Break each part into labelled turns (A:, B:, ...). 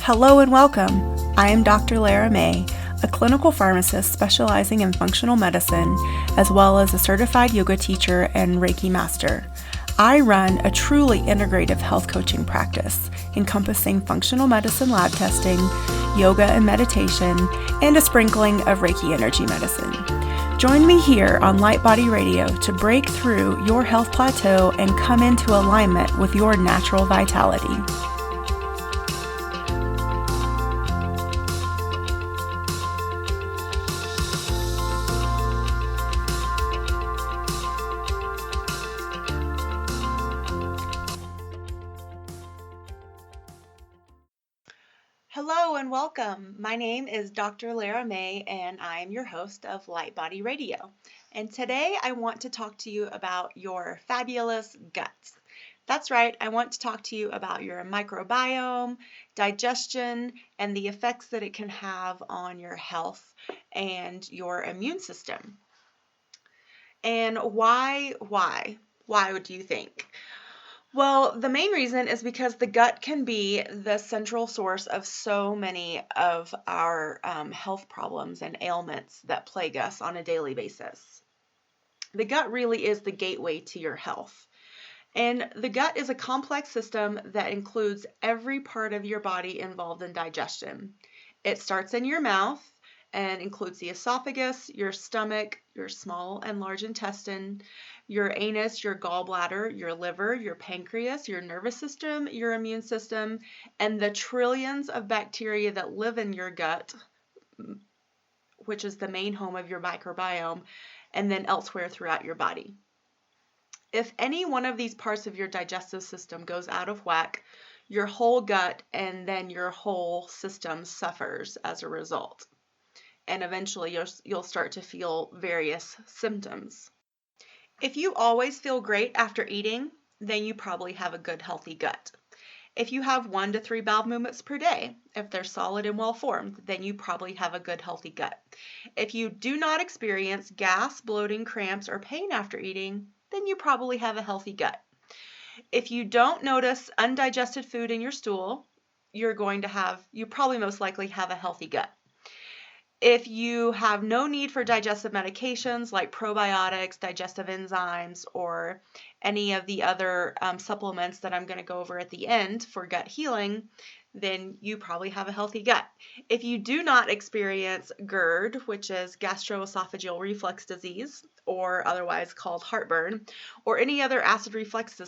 A: Hello and welcome. I am Dr. Lara, a clinical pharmacist specializing in functional medicine, as well as a certified yoga teacher and Reiki master. I run a truly integrative health coaching practice encompassing functional medicine lab testing, yoga and meditation, and a sprinkling of Reiki energy medicine. Join me here on Light Body Radio to break through your health plateau and come into alignment with your natural vitality. Hello and welcome. My name is Dr. Lara and I am your host of Light Body Radio. And today I want to talk to you about your fabulous guts. That's right, I want to talk to you about your microbiome, digestion, and the effects that it can have on your health and your immune system. And why do you think? Well, the main reason is because the gut can be the central source of so many of our health problems and ailments that plague us on a daily basis. The gut really is the gateway to your health. And the gut is a complex system that includes every part of your body involved in digestion. It starts in your mouth and includes the esophagus, your stomach, your small and large intestine, your anus, your gallbladder, your liver, your pancreas, your nervous system, your immune system, and the trillions of bacteria that live in your gut, which is the main home of your microbiome, and then elsewhere throughout your body. If any one of these parts of your digestive system goes out of whack, your whole gut and then your whole system suffers as a result. And eventually you'll start to feel various symptoms. If you always feel great after eating, then you probably have a good, healthy gut. If you have 1 to 3 bowel movements per day, if they're solid and well formed, then you probably have a good, healthy gut. If you do not experience gas, bloating, cramps, or pain after eating, then you probably have a healthy gut. If you don't notice undigested food in your stool, you probably most likely have a healthy gut. If you have no need for digestive medications like probiotics, digestive enzymes, or any of the other supplements that I'm going to go over at the end for gut healing, then you probably have a healthy gut. If you do not experience GERD, which is gastroesophageal reflux disease, or otherwise called heartburn, or any other acid reflux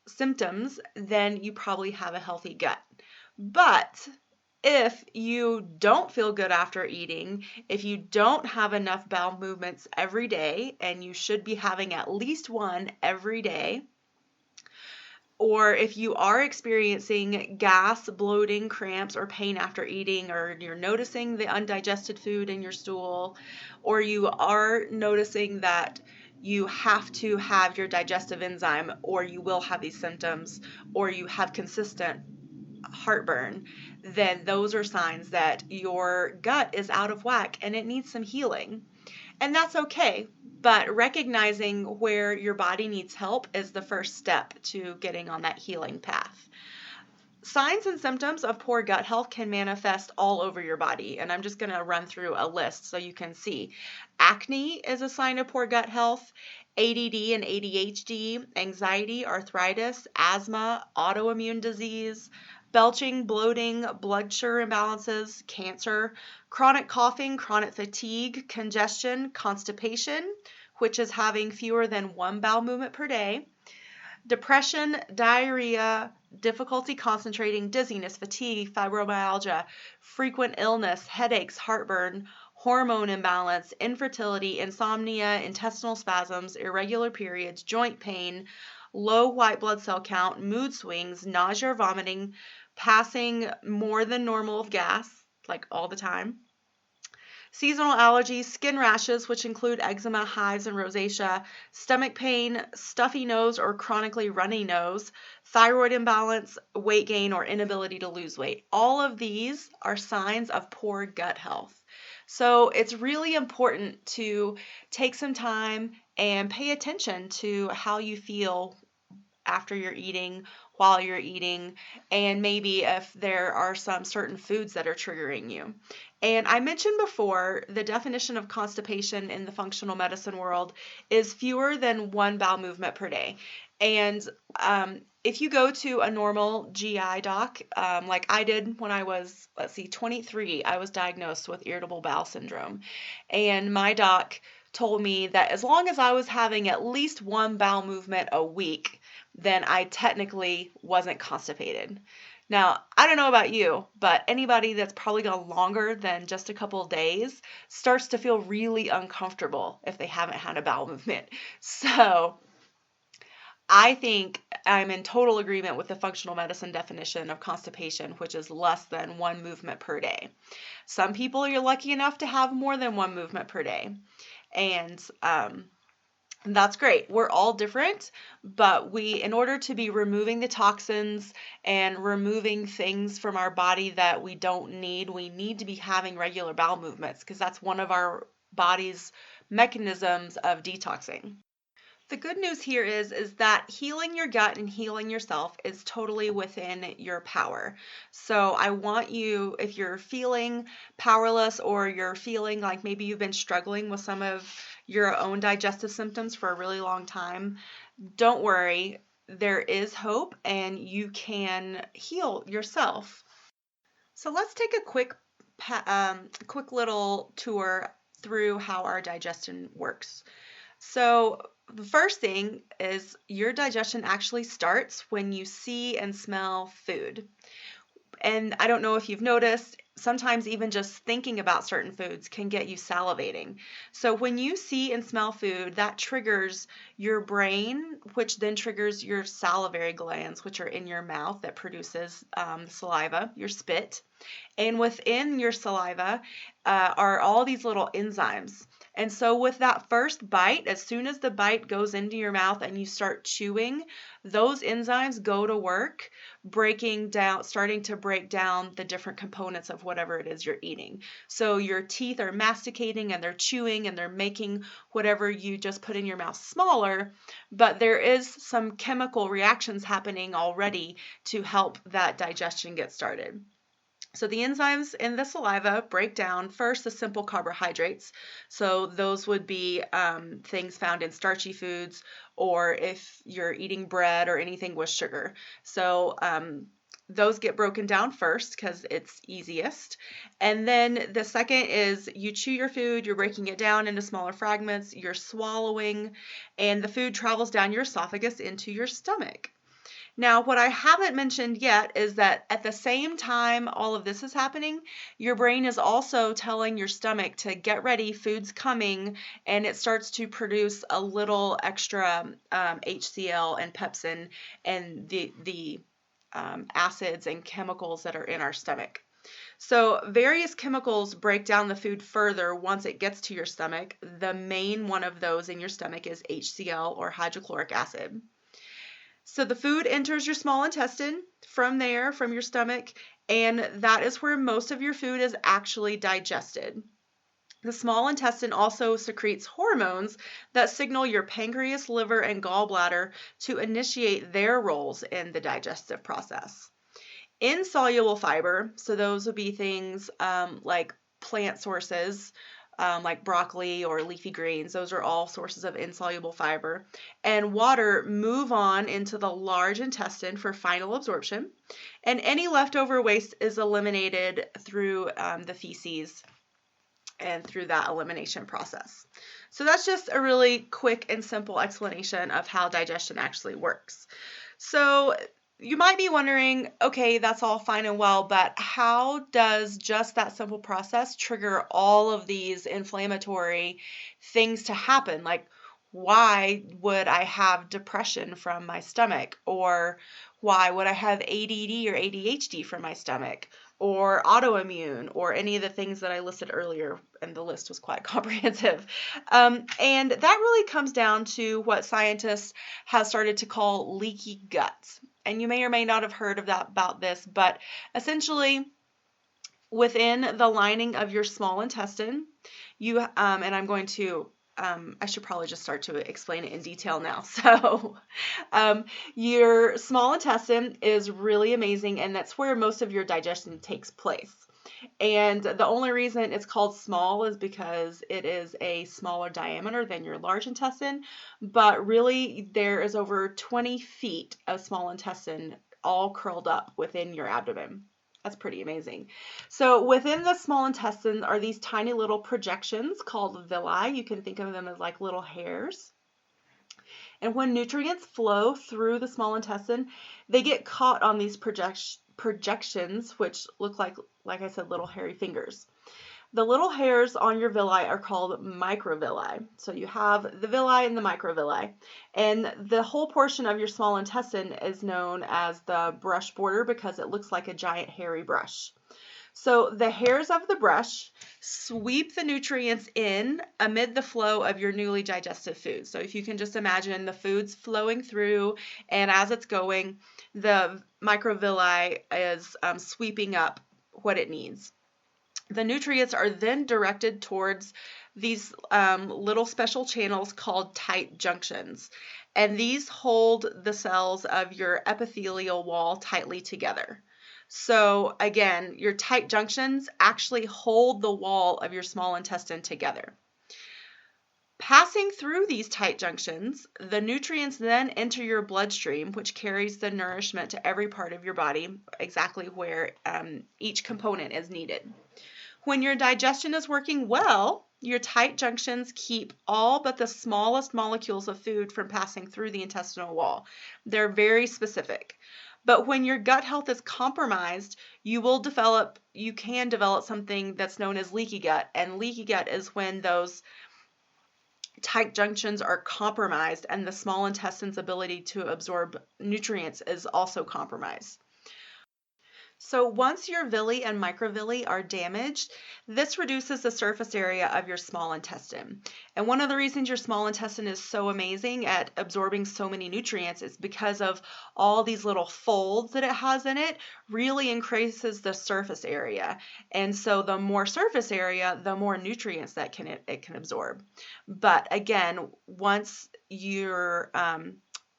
A: symptoms, then you probably have a healthy gut. But if you don't feel good after eating, if you don't have enough bowel movements every day, and you should be having at least one every day, or if you are experiencing gas, bloating, cramps, or pain after eating, or you're noticing the undigested food in your stool, or you are noticing that you have to have your digestive enzyme, or you will have these symptoms, or you have consistent heartburn, then those are signs that your gut is out of whack and it needs some healing. And that's okay, but recognizing where your body needs help is the first step to getting on that healing path. Signs and symptoms of poor gut health can manifest all over your body, and I'm just going to run through a list so you can see. Acne is a sign of poor gut health. ADD and ADHD, anxiety, arthritis, asthma, autoimmune disease, belching, bloating, blood sugar imbalances, cancer, chronic coughing, chronic fatigue, congestion, constipation, which is having fewer than 1 bowel movement per day, depression, diarrhea, difficulty concentrating, dizziness, fatigue, fibromyalgia, frequent illness, headaches, heartburn, hormone imbalance, infertility, insomnia, intestinal spasms, irregular periods, joint pain, low white blood cell count, mood swings, nausea or vomiting, passing more than normal gas, like all the time, seasonal allergies, skin rashes, which include eczema, hives, and rosacea, stomach pain, stuffy nose or chronically runny nose, thyroid imbalance, weight gain, or inability to lose weight. All of these are signs of poor gut health. So it's really important to take some time and pay attention to how you feel after you're eating, while you're eating, and maybe if there are some certain foods that are triggering you. And I mentioned before, the definition of constipation in the functional medicine world is fewer than one bowel movement per day. And if you go to a normal GI doc, like I did when I was, 23, I was diagnosed with irritable bowel syndrome. And my doc told me that as long as I was having at least one bowel movement a week, then I technically wasn't constipated. Now, I don't know about you, but anybody that's probably gone longer than just a couple of days starts to feel really uncomfortable if they haven't had a bowel movement. So I think I'm in total agreement with the functional medicine definition of constipation, which is less than one movement per day. Some people are lucky enough to have more than one movement per day. And that's great. We're all different, but in order to be removing the toxins and removing things from our body that we don't need, we need to be having regular bowel movements because that's one of our body's mechanisms of detoxing. The good news here is that healing your gut and healing yourself is totally within your power. So I want you, if you're feeling powerless or you're feeling like maybe you've been struggling with some of your own digestive symptoms for a really long time, don't worry. There is hope and you can heal yourself. So let's take a quick little tour through how our digestion works. So the first thing is your digestion actually starts when you see and smell food. And I don't know if you've noticed, sometimes even just thinking about certain foods can get you salivating. So when you see and smell food, that triggers your brain, which then triggers your salivary glands, which are in your mouth that produces saliva, your spit. And within your saliva are all these little enzymes. And so with that first bite, as soon as the bite goes into your mouth and you start chewing, those enzymes go to work starting to break down the different components of whatever it is you're eating. So your teeth are masticating and they're chewing and they're making whatever you just put in your mouth smaller, but there is some chemical reactions happening already to help that digestion get started. So the enzymes in the saliva break down first the simple carbohydrates. So those would be things found in starchy foods, or if you're eating bread or anything with sugar. So those get broken down first because it's easiest. And then the second is you chew your food, you're breaking it down into smaller fragments, you're swallowing, and the food travels down your esophagus into your stomach. Now, what I haven't mentioned yet is that at the same time all of this is happening, your brain is also telling your stomach to get ready, food's coming, and it starts to produce a little extra HCl and pepsin and the acids and chemicals that are in our stomach. So various chemicals break down the food further once it gets to your stomach. The main one of those in your stomach is HCl, or hydrochloric acid. So the food enters your small intestine from there, from your stomach, and that is where most of your food is actually digested. The small intestine also secretes hormones that signal your pancreas, liver, and gallbladder to initiate their roles in the digestive process. Insoluble fiber, so those would be things like plant sources, like broccoli or leafy greens. Those are all sources of insoluble fiber. And water move on into the large intestine for final absorption. And any leftover waste is eliminated through the feces and through that elimination process. So that's just a really quick and simple explanation of how digestion actually works. So you might be wondering, okay, that's all fine and well, but how does just that simple process trigger all of these inflammatory things to happen? Like, why would I have depression from my stomach? Or why would I have ADD or ADHD from my stomach? Or autoimmune, or any of the things that I listed earlier, and the list was quite comprehensive. And that really comes down to what scientists have started to call leaky gut. And you may or may not have heard of that about this, but essentially within the lining of your small intestine, you and I'm going to I should probably just start to explain it in detail now. So your small intestine is really amazing, and that's where most of your digestion takes place. And the only reason it's called small is because it is a smaller diameter than your large intestine, but really there is over 20 feet of small intestine all curled up within your abdomen. That's pretty amazing. So within the small intestine are these tiny little projections called villi. You can think of them as like little hairs. And when nutrients flow through the small intestine, they get caught on these projections, which look like I said, little hairy fingers. The little hairs on your villi are called microvilli. So you have the villi and the microvilli. And the whole portion of your small intestine is known as the brush border because it looks like a giant hairy brush. So the hairs of the brush sweep the nutrients in amid the flow of your newly digested food. So if you can just imagine the food's flowing through, and as it's going, the microvilli is sweeping up what it needs. The nutrients are then directed towards these little special channels called tight junctions. And these hold the cells of your epithelial wall tightly together. So again, your tight junctions actually hold the wall of your small intestine together. Passing through these tight junctions, the nutrients then enter your bloodstream, which carries the nourishment to every part of your body, exactly where each component is needed. When your digestion is working well, your tight junctions keep all but the smallest molecules of food from passing through the intestinal wall. They're very specific. But when your gut health is compromised, you can develop something that's known as leaky gut. And leaky gut is when those tight junctions are compromised and the small intestine's ability to absorb nutrients is also compromised. So once your villi and microvilli are damaged, this reduces the surface area of your small intestine. And one of the reasons your small intestine is so amazing at absorbing so many nutrients is because of all these little folds that it has in it really increases the surface area. And so the more surface area, the more nutrients that it can absorb. But again, once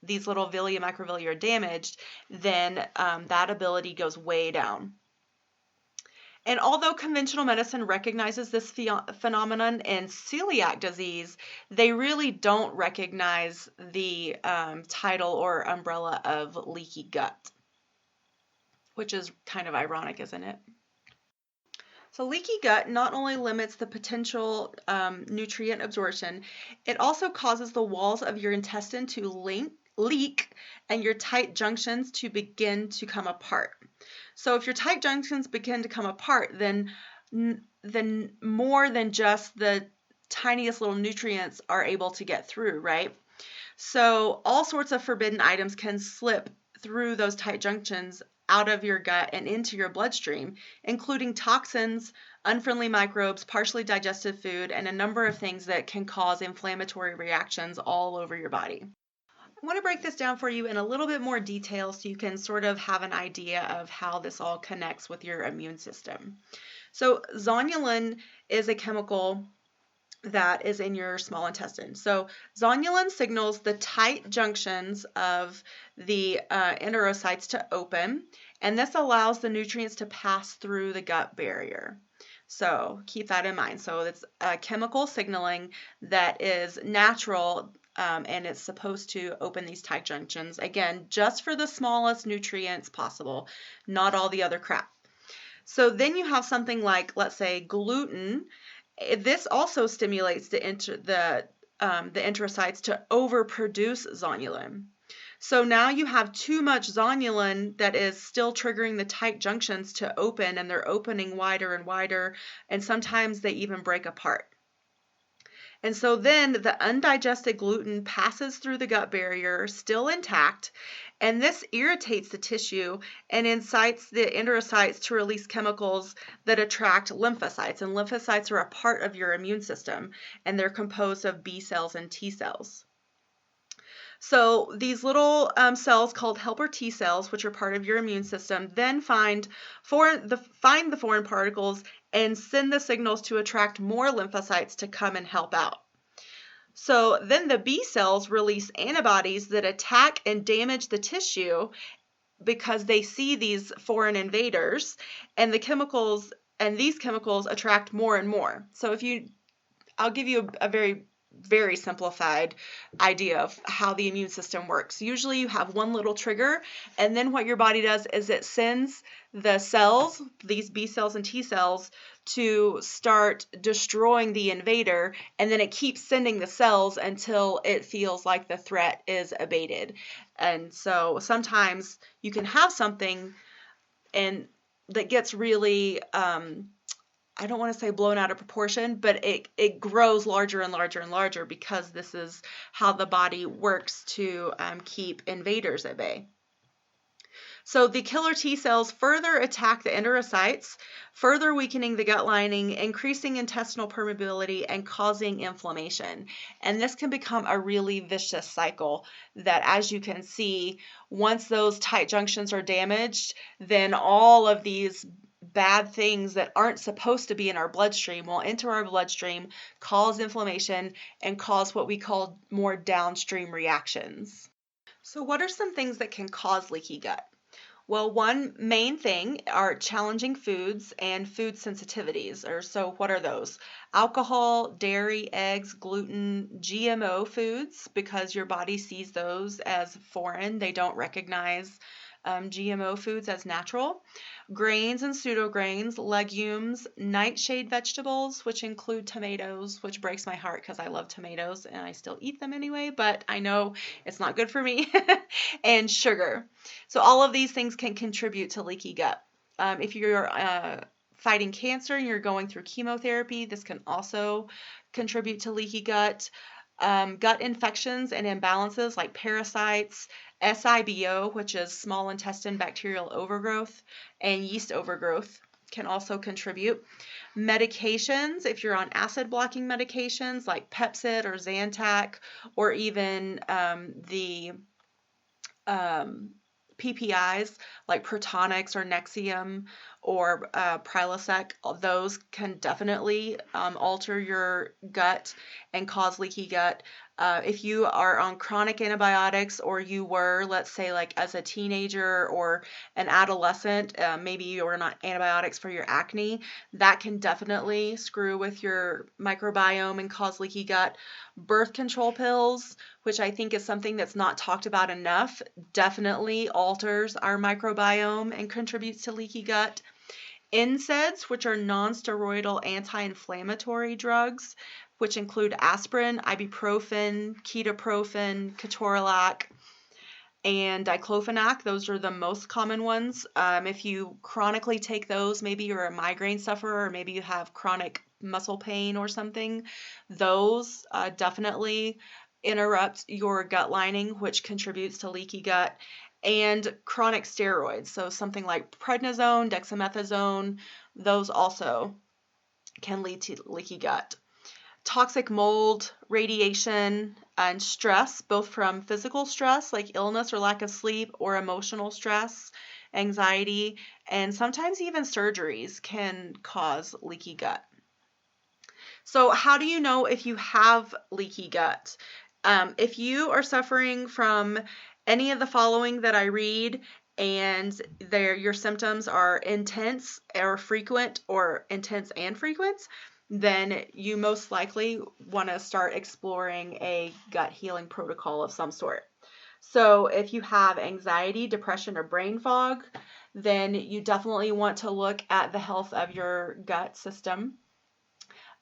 A: these little villi and microvilli are damaged, then that ability goes way down. And although conventional medicine recognizes this phenomenon in celiac disease, they really don't recognize the title or umbrella of leaky gut, which is kind of ironic, isn't it? So leaky gut not only limits the potential nutrient absorption, it also causes the walls of your intestine to leak and your tight junctions to begin to come apart. So if your tight junctions begin to come apart, then more than just the tiniest little nutrients are able to get through, right? So all sorts of forbidden items can slip through those tight junctions out of your gut and into your bloodstream, including toxins, unfriendly microbes, partially digested food, and a number of things that can cause inflammatory reactions all over your body. I want to break this down for you in a little bit more detail so you can sort of have an idea of how this all connects with your immune system. So zonulin is a chemical that is in your small intestine. So zonulin signals the tight junctions of the enterocytes to open, and this allows the nutrients to pass through the gut barrier. So keep that in mind. So it's a chemical signaling that is natural, and it's supposed to open these tight junctions, again, just for the smallest nutrients possible, not all the other crap. So then you have something like, let's say, gluten. This also stimulates the enterocytes to overproduce zonulin. So now you have too much zonulin that is still triggering the tight junctions to open, and they're opening wider and wider, and sometimes they even break apart. And so then the undigested gluten passes through the gut barrier, still intact, and this irritates the tissue and incites the enterocytes to release chemicals that attract lymphocytes. And lymphocytes are a part of your immune system, and they're composed of B cells and T cells. So these little cells called helper T cells, which are part of your immune system, then find the foreign particles and send the signals to attract more lymphocytes to come and help out. So then the B cells release antibodies that attack and damage the tissue because they see these foreign invaders, and these chemicals attract more and more. So I'll give you a very, very simplified idea of how the immune system works. Usually you have one little trigger, and then what your body does is it sends the cells, these B cells and T cells, to start destroying the invader, and then it keeps sending the cells until it feels like the threat is abated. And so sometimes you can have something and that gets really I don't want to say blown out of proportion, but it grows larger and larger and larger because this is how the body works to keep invaders at bay. So the killer T cells further attack the enterocytes, further weakening the gut lining, increasing intestinal permeability, and causing inflammation. And this can become a really vicious cycle that, as you can see, once those tight junctions are damaged, then all of these bad things that aren't supposed to be in our bloodstream will enter our bloodstream, cause inflammation, and cause what we call more downstream reactions. So what are some things that can cause leaky gut? Well, one main thing are challenging foods and food sensitivities. So what are those? Alcohol, dairy, eggs, gluten, GMO foods, because your body sees those as foreign. They don't recognize GMO foods as natural. Grains and pseudograins, legumes, nightshade vegetables, which include tomatoes, which breaks my heart because I love tomatoes and I still eat them anyway, but I know it's not good for me, and sugar. So all of these things can contribute to leaky gut. If you're fighting cancer and you're going through chemotherapy, this can also contribute to leaky gut. Gut infections and imbalances like parasites, SIBO, which is small intestine bacterial overgrowth, and yeast overgrowth can also contribute. Medications, if you're on acid blocking medications like Pepcid or Zantac, or even the PPIs like Protonix or Nexium or Prilosec, those can definitely alter your gut and cause leaky gut. If you are on chronic antibiotics, or you were, let's say, like as a teenager or an adolescent, maybe you were on antibiotics for your acne, that can definitely screw with your microbiome and cause leaky gut. Birth control pills, which I think is something that's not talked about enough, definitely alters our microbiome and contributes to leaky gut. NSAIDs, which are non-steroidal anti-inflammatory drugs, which include aspirin, ibuprofen, ketoprofen, ketorolac, and diclofenac. Those are the most common ones. If you chronically take those, maybe you're a migraine sufferer, or maybe you have chronic muscle pain or something, those definitely interrupt your gut lining, which contributes to leaky gut. And chronic steroids, so something like prednisone, dexamethasone, those also can lead to leaky gut. Toxic mold, radiation, and stress, both from physical stress like illness or lack of sleep, or emotional stress, anxiety, and sometimes even surgeries can cause leaky gut. So how do you know if you have leaky gut? If you are suffering from any of the following that I read, and your symptoms are intense or frequent, or intense and frequent, then you most likely want to start exploring a gut healing protocol of some sort. So if you have anxiety, depression, or brain fog, then you definitely want to look at the health of your gut system.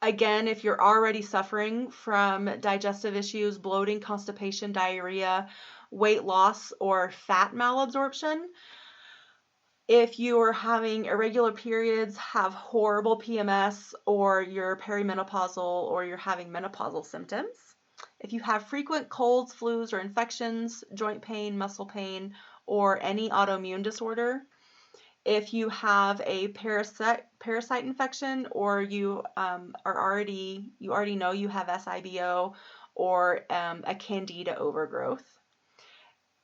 A: Again, if you're already suffering from digestive issues, bloating, constipation, diarrhea, weight loss, or fat malabsorption, if you are having irregular periods, have horrible PMS, or you're perimenopausal, or you're having menopausal symptoms, if you have frequent colds, flus, or infections, joint pain, muscle pain, or any autoimmune disorder, if you have a parasite infection, or you already know you have SIBO, or a candida overgrowth.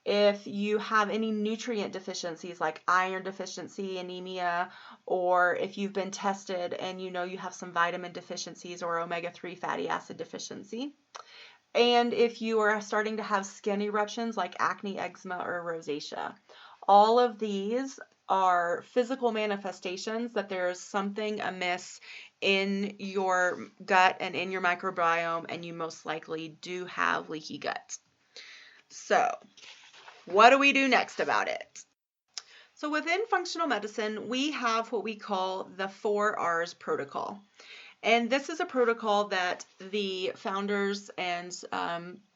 A: If you have any nutrient deficiencies like iron deficiency, anemia, or if you've been tested and you know you have some vitamin deficiencies or omega-3 fatty acid deficiency. and if you are starting to have skin eruptions like acne, eczema, or rosacea. All of these are physical manifestations that there's something amiss in your gut and in your microbiome, and you most likely do have leaky gut. So, what do we do next about it? So within functional medicine, we have what we call the 4Rs protocol. And this is a protocol that the founders and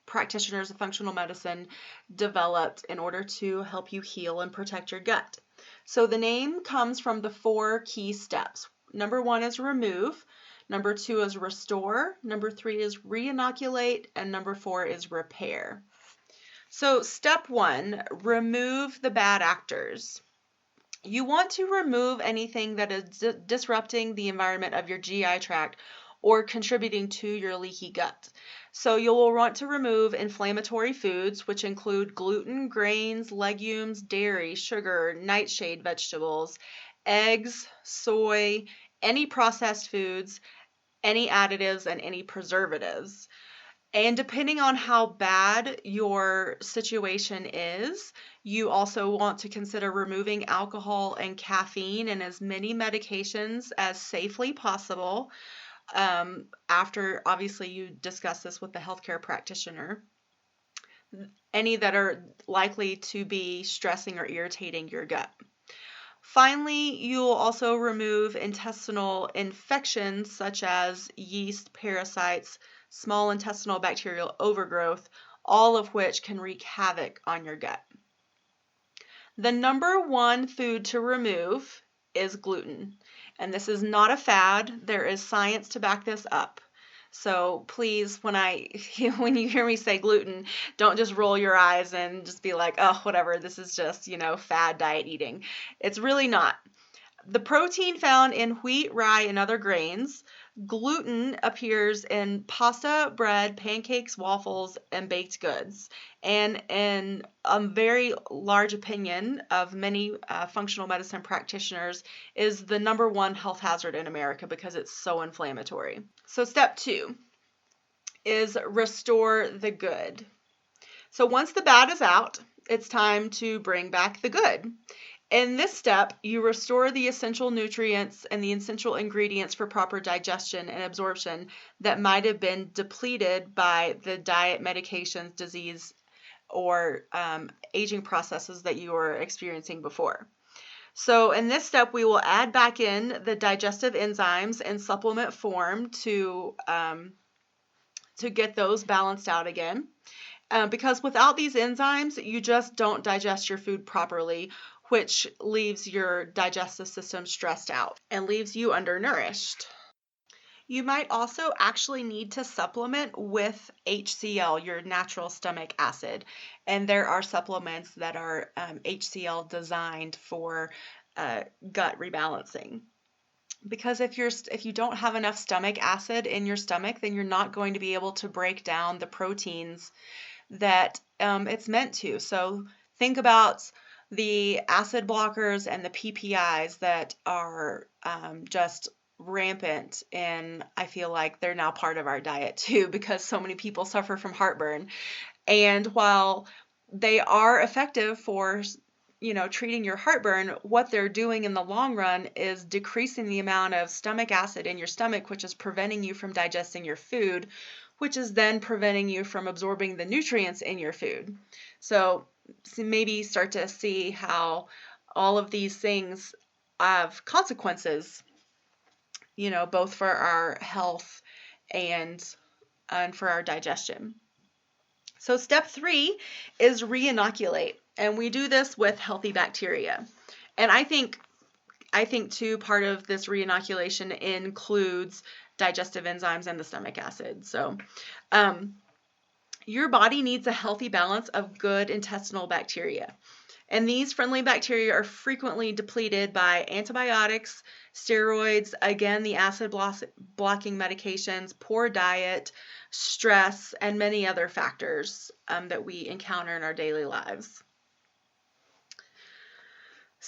A: practitioners of functional medicine developed in order to help you heal and protect your gut. So the name comes from the 4 key steps. Number 1 is remove. Number 2 is restore. Number 3 is reinoculate. And number 4 is repair. So step 1, remove the bad actors. You want to remove anything that is disrupting the environment of your GI tract or contributing to your leaky gut. So you will want to remove inflammatory foods, which include gluten, grains, legumes, dairy, sugar, nightshade vegetables, eggs, soy, any processed foods, any additives, and any preservatives. And depending on how bad your situation is, you also want to consider removing alcohol and caffeine and as many medications as safely possible, after obviously you discuss this with the healthcare practitioner. Any that are likely to be stressing or irritating your gut. Finally, you'll also remove intestinal infections such as yeast, parasites, small intestinal bacterial overgrowth, all of which can wreak havoc on your gut. The number 1 food to remove is gluten. And this is not a fad. There is science to back this up. So please, when you hear me say gluten, don't just roll your eyes and just be like, oh, whatever, this is just, fad diet eating. It's really not. The protein found in wheat, rye, and other grains. Gluten appears in pasta, bread, pancakes, waffles, and baked goods. And in a very large opinion of many functional medicine practitioners, is the number 1 health hazard in America because it's so inflammatory. So step 2 is restore the good. So once the bad is out, it's time to bring back the good. In this step, you restore the essential nutrients and the essential ingredients for proper digestion and absorption that might have been depleted by the diet, medications, disease, or aging processes that you were experiencing before. So in this step, we will add back in the digestive enzymes in supplement form to get those balanced out again. Because without these enzymes, you just don't digest your food properly, which leaves your digestive system stressed out and leaves you undernourished. You might also actually need to supplement with HCl, your natural stomach acid. And there are supplements that are HCl designed for gut rebalancing. Because if you don't have enough stomach acid in your stomach, then you're not going to be able to break down the proteins that it's meant to. So think about the acid blockers and the PPIs that are just rampant, and I feel like they're now part of our diet too because so many people suffer from heartburn. And while they are effective for treating your heartburn, what they're doing in the long run is decreasing the amount of stomach acid in your stomach, which is preventing you from digesting your food, which is then preventing you from absorbing the nutrients in your food. So maybe start to see how all of these things have consequences, both for our health and for our digestion. So step 3 is reinoculate, and we do this with healthy bacteria. And I think too, part of this reinoculation includes digestive enzymes and the stomach acid. So your body needs a healthy balance of good intestinal bacteria. And these friendly bacteria are frequently depleted by antibiotics, steroids, again, the acid blocking medications, poor diet, stress, and many other factors that we encounter in our daily lives.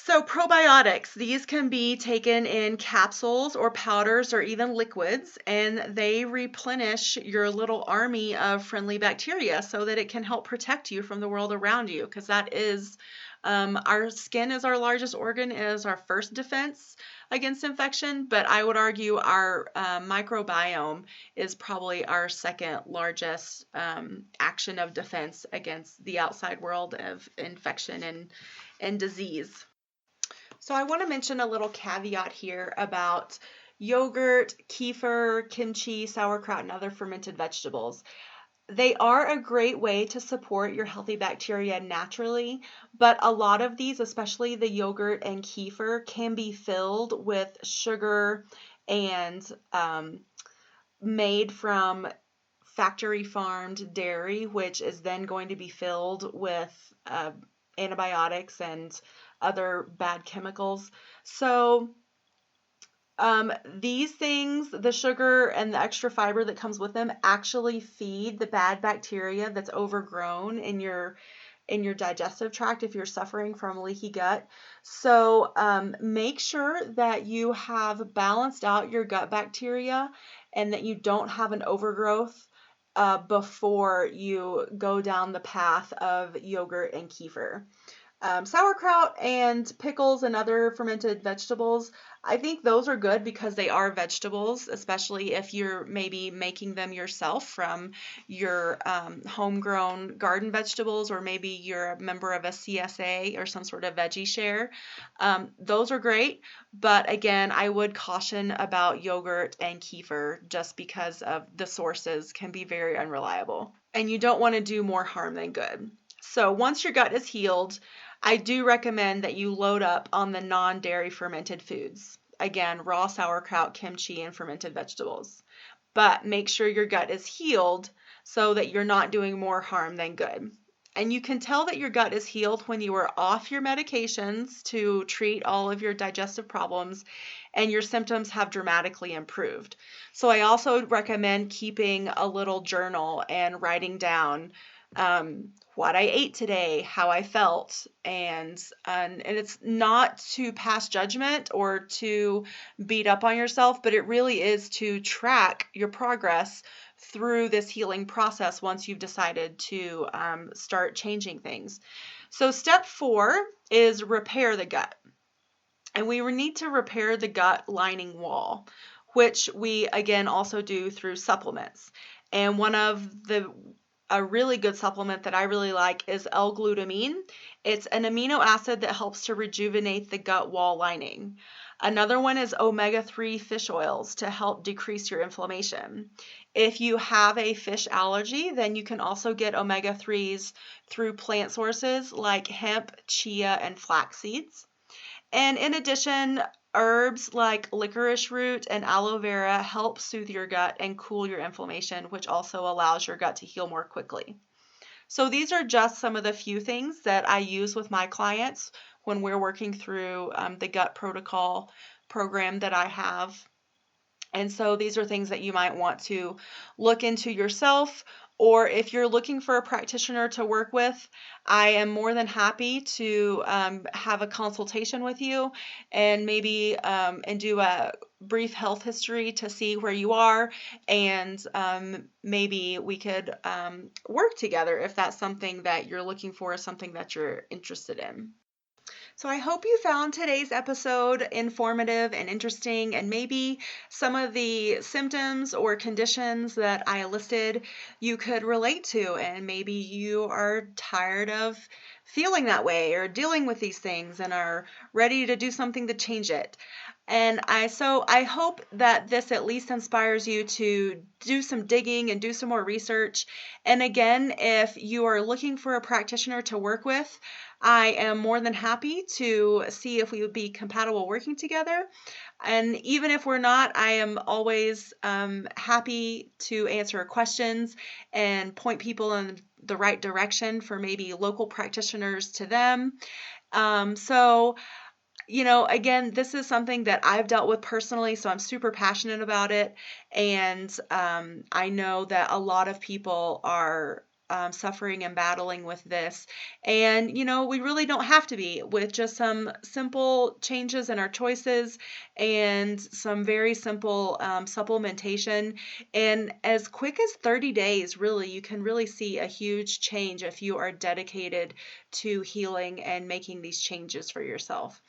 A: So probiotics, these can be taken in capsules or powders or even liquids, and they replenish your little army of friendly bacteria so that it can help protect you from the world around you, because that is our skin is our largest organ, is our first defense against infection, but I would argue our microbiome is probably our second largest action of defense against the outside world of infection and disease. So I want to mention a little caveat here about yogurt, kefir, kimchi, sauerkraut, and other fermented vegetables. They are a great way to support your healthy bacteria naturally, but a lot of these, especially the yogurt and kefir, can be filled with sugar and made from factory farmed dairy, which is then going to be filled with antibiotics and other bad chemicals. So these things, the sugar and the extra fiber that comes with them, actually feed the bad bacteria that's overgrown in your digestive tract if you're suffering from leaky gut. So make sure that you have balanced out your gut bacteria and that you don't have an overgrowth before you go down the path of yogurt and kefir. Sauerkraut and pickles and other fermented vegetables, I think those are good because they are vegetables, especially if you're maybe making them yourself from your homegrown garden vegetables, or maybe you're a member of a CSA or some sort of veggie share. Those are great, but again, I would caution about yogurt and kefir just because of the sources can be very unreliable, and you don't want to do more harm than good. So once your gut is healed, I do recommend that you load up on the non-dairy fermented foods. Again, raw sauerkraut, kimchi, and fermented vegetables. But make sure your gut is healed so that you're not doing more harm than good. And you can tell that your gut is healed when you are off your medications to treat all of your digestive problems and your symptoms have dramatically improved. So I also recommend keeping a little journal and writing down what I ate today, how I felt, and it's not to pass judgment or to beat up on yourself, but it really is to track your progress through this healing process once you've decided to start changing things. So step 4 is repair the gut. And we need to repair the gut lining wall, which we again also do through supplements. And one of a really good supplement that I really like is L-glutamine. It's an amino acid that helps to rejuvenate the gut wall lining. Another one is omega-3 fish oils to help decrease your inflammation. If you have a fish allergy, then you can also get omega-3s through plant sources like hemp, chia, and flax seeds. And in addition, herbs like licorice root and aloe vera help soothe your gut and cool your inflammation, which also allows your gut to heal more quickly. So these are just some of the few things that I use with my clients when we're working through the gut protocol program that I have. And so these are things that you might want to look into yourself, or if you're looking for a practitioner to work with, I am more than happy to have a consultation with you and maybe and do a brief health history to see where you are, and maybe we could work together if that's something that you're looking for, something that you're interested in. So I hope you found today's episode informative and interesting, and maybe some of the symptoms or conditions that I listed you could relate to, and maybe you are tired of feeling that way or dealing with these things and are ready to do something to change it. And I hope that this at least inspires you to do some digging and do some more research. And again, if you are looking for a practitioner to work with, I am more than happy to see if we would be compatible working together. And even if we're not, I am always happy to answer questions and point people in the right direction for maybe local practitioners to them. Again, this is something that I've dealt with personally, so I'm super passionate about it. And I know that a lot of people are suffering and battling with this. And, we really don't have to be, with just some simple changes in our choices and some very simple supplementation. And as quick as 30 days, really, you can really see a huge change if you are dedicated to healing and making these changes for yourself.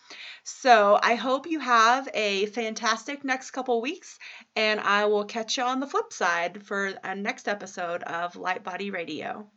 A: So I hope you have a fantastic next couple weeks, and I will catch you on the flip side for a next episode of Light Body Radio.